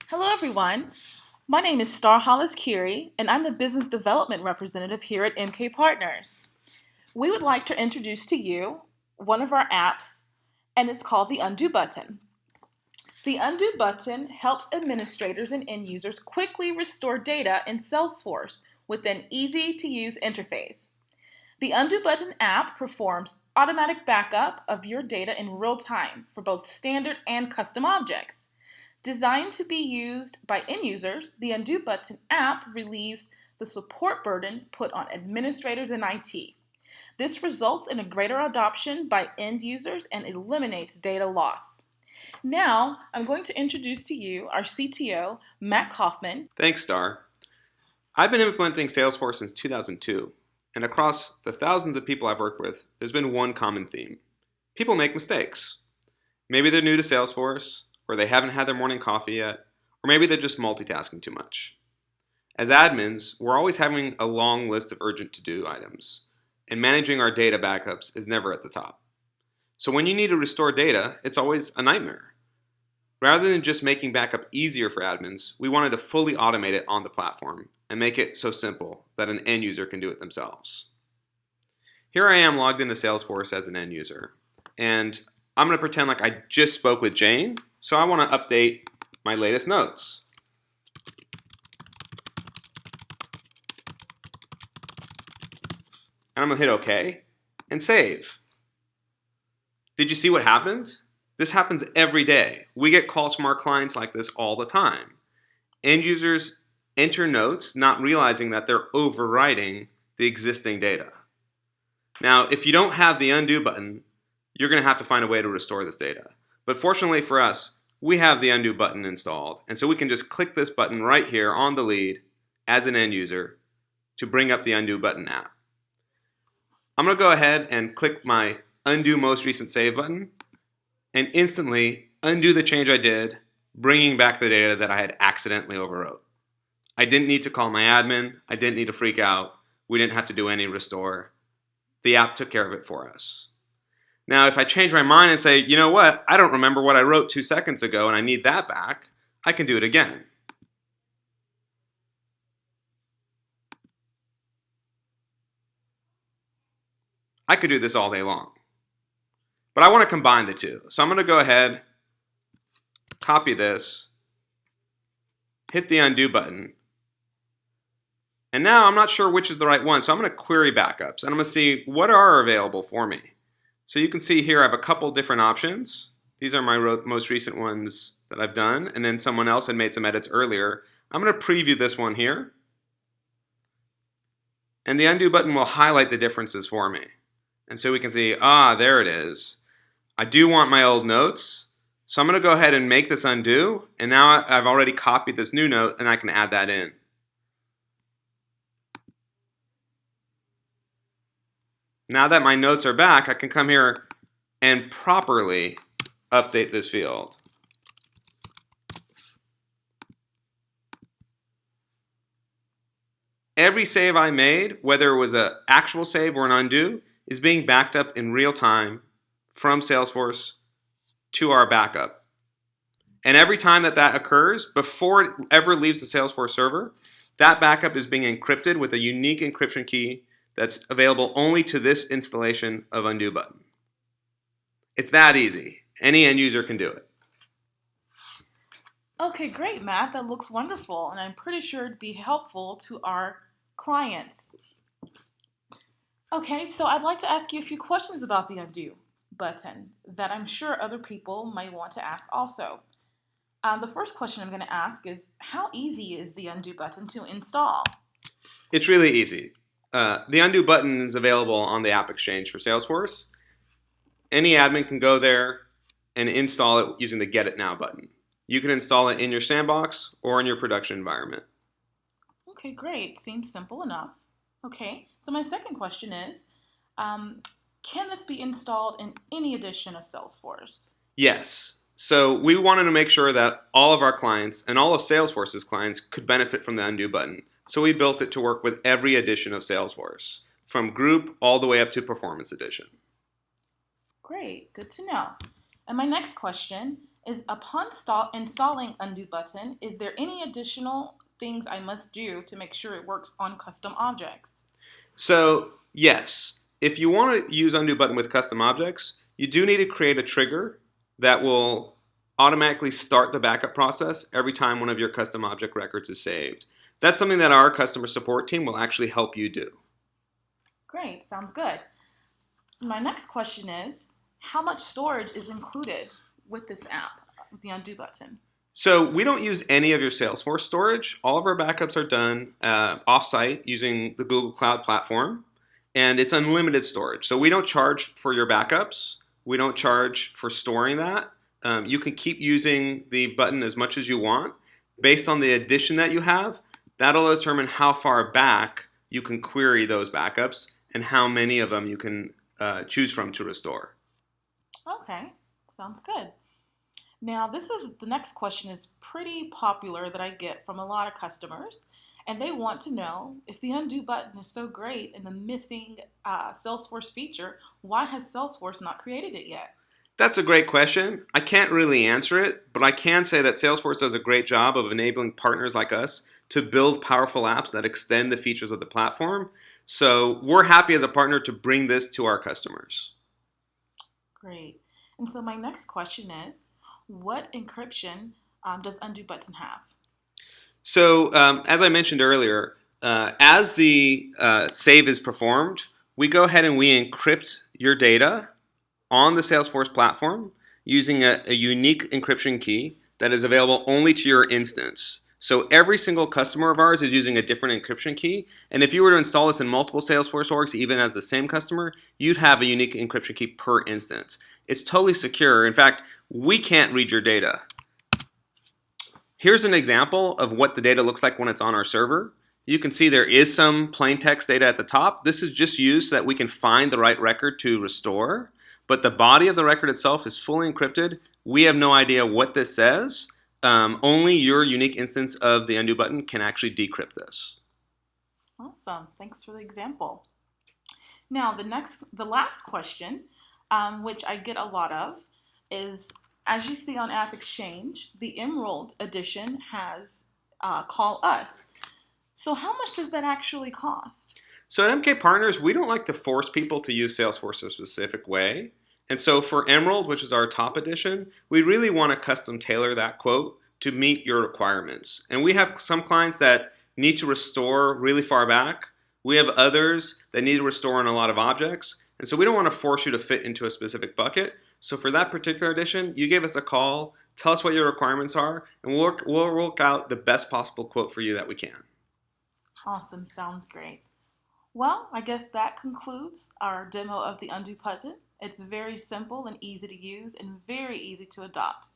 Hello, everyone. My name is Star Hollis-Khiri, and I'm the Business Development Representative here at MK Partners. We would like to introduce to you one of our apps, and it's called the Undo Button. The Undo Button helps administrators and end users quickly restore data in Salesforce with an easy-to-use interface. The Undo Button app performs automatic backup of your data in real time for both standard and custom objects. Designed to be used by end users, the Undo Button app relieves the support burden put on administrators and IT. This results in a greater adoption by end users and eliminates data loss. Now, I'm going to introduce to you our CTO, Matt Kaufman. Thanks, Star. I've been implementing Salesforce since 2002, and across the thousands of people I've worked with, there's been one common theme. People make mistakes. Maybe they're new to Salesforce, or they haven't had their morning coffee yet, or maybe they're just multitasking too much. As admins, we're always having a long list of urgent to-do items, and managing our data backups is never at the top. So when you need to restore data, it's always a nightmare. Rather than just making backup easier for admins, we wanted to fully automate it on the platform and make it so simple that an end user can do it themselves. Here I am logged into Salesforce as an end user, and I'm going to pretend like I just spoke with Jane, so I want to update my latest notes. And I'm going to hit OK and save. Did you see what happened? This happens every day. We get calls from our clients like this all the time. End users enter notes not realizing that they're overwriting the existing data. Now, if you don't have the undo button, you're going to have to find a way to restore this data. But fortunately for us, we have the undo button installed, and so we can just click this button right here on the lead as an end user to bring up the undo button app. I'm going to go ahead and click my undo most recent save button and instantly undo the change I did, bringing back the data that I had accidentally overwrote. I didn't need to call my admin. I didn't need to freak out. We didn't have to do any restore. The app took care of it for us. Now, if I change my mind and say, you know what, I don't remember what I wrote 2 seconds ago and I need that back, I can do it again. I could do this all day long. But I want to combine the two. So I'm going to go ahead, copy this, hit the undo button. And now I'm not sure which is the right one, so I'm going to query backups. And I'm going to see what are available for me. So you can see here I have a couple different options. These are my most recent ones that I've done. And then someone else had made some edits earlier. I'm going to preview this one here. And the undo button will highlight the differences for me. And so we can see, there it is. I do want my old notes. So I'm going to go ahead and make this undo. And now I've already copied this new note and I can add that in. Now that my notes are back, I can come here and properly update this field. Every save I made, whether it was an actual save or an undo, is being backed up in real time from Salesforce to our backup. And every time that occurs, before it ever leaves the Salesforce server, that backup is being encrypted with a unique encryption key that's available only to this installation of undo button. It's that easy. Any end user can do it. Okay, great, Matt. That looks wonderful, and I'm pretty sure it'd be helpful to our clients. Okay, so I'd like to ask you a few questions about the undo button that I'm sure other people might want to ask also. The first question I'm going to ask is, how easy is the undo button to install? It's really easy. The undo button is available on the App Exchange for Salesforce. Any admin can go there and install it using the Get It Now button. You can install it in your sandbox or in your production environment. Okay, great. Seems simple enough. Okay, so my second question is, can this be installed in any edition of Salesforce? Yes. So we wanted to make sure that all of our clients and all of Salesforce's clients could benefit from the undo button. So we built it to work with every edition of Salesforce, from Group all the way up to Performance Edition. Great, good to know. And my next question is upon installing undo button, is there any additional things I must do to make sure it works on custom objects? So, yes, if you want to use undo button with custom objects, you do need to create a trigger that will automatically start the backup process every time one of your custom object records is saved. That's something that our customer support team will actually help you do. Great, sounds good. My next question is, how much storage is included with this app, the undo button? So we don't use any of your Salesforce storage. All of our backups are done offsite using the Google Cloud Platform, and it's unlimited storage. So we don't charge for your backups. We don't charge for storing that. You can keep using the button as much as you want. Based on the edition that you have, that'll determine how far back you can query those backups and how many of them you can choose from to restore. Okay, sounds good. Now, the next question is pretty popular that I get from a lot of customers, and they want to know if the undo button is so great and the missing Salesforce feature, why has Salesforce not created it yet? That's a great question. I can't really answer it, but I can say that Salesforce does a great job of enabling partners like us to build powerful apps that extend the features of the platform. So we're happy as a partner to bring this to our customers. Great. And so my next question is, what encryption does undo button have? So as I mentioned earlier, as the save is performed, we go ahead and we encrypt your data on the Salesforce platform using a unique encryption key that is available only to your instance. So every single customer of ours is using a different encryption key. And if you were to install this in multiple Salesforce orgs, even as the same customer, you'd have a unique encryption key per instance. It's totally secure. In fact, we can't read your data. Here's an example of what the data looks like when it's on our server. You can see there is some plain text data at the top. This is just used so that we can find the right record to restore. But the body of the record itself is fully encrypted. We have no idea what this says. Only your unique instance of the undo button can actually decrypt this. Awesome. Thanks for the example. Now, the last question, which I get a lot of, is as you see on App Exchange, the Emerald edition has Call Us. So how much does that actually cost? So at MK Partners, we don't like to force people to use Salesforce a specific way. And so for Emerald, which is our top edition, we really want to custom tailor that quote to meet your requirements. And we have some clients that need to restore really far back. We have others that need to restore on a lot of objects. And so we don't want to force you to fit into a specific bucket. So for that particular edition, you give us a call, tell us what your requirements are, and we'll work out the best possible quote for you that we can. Awesome. Sounds great. Well, I guess that concludes our demo of the undo button. It's very simple and easy to use and very easy to adopt.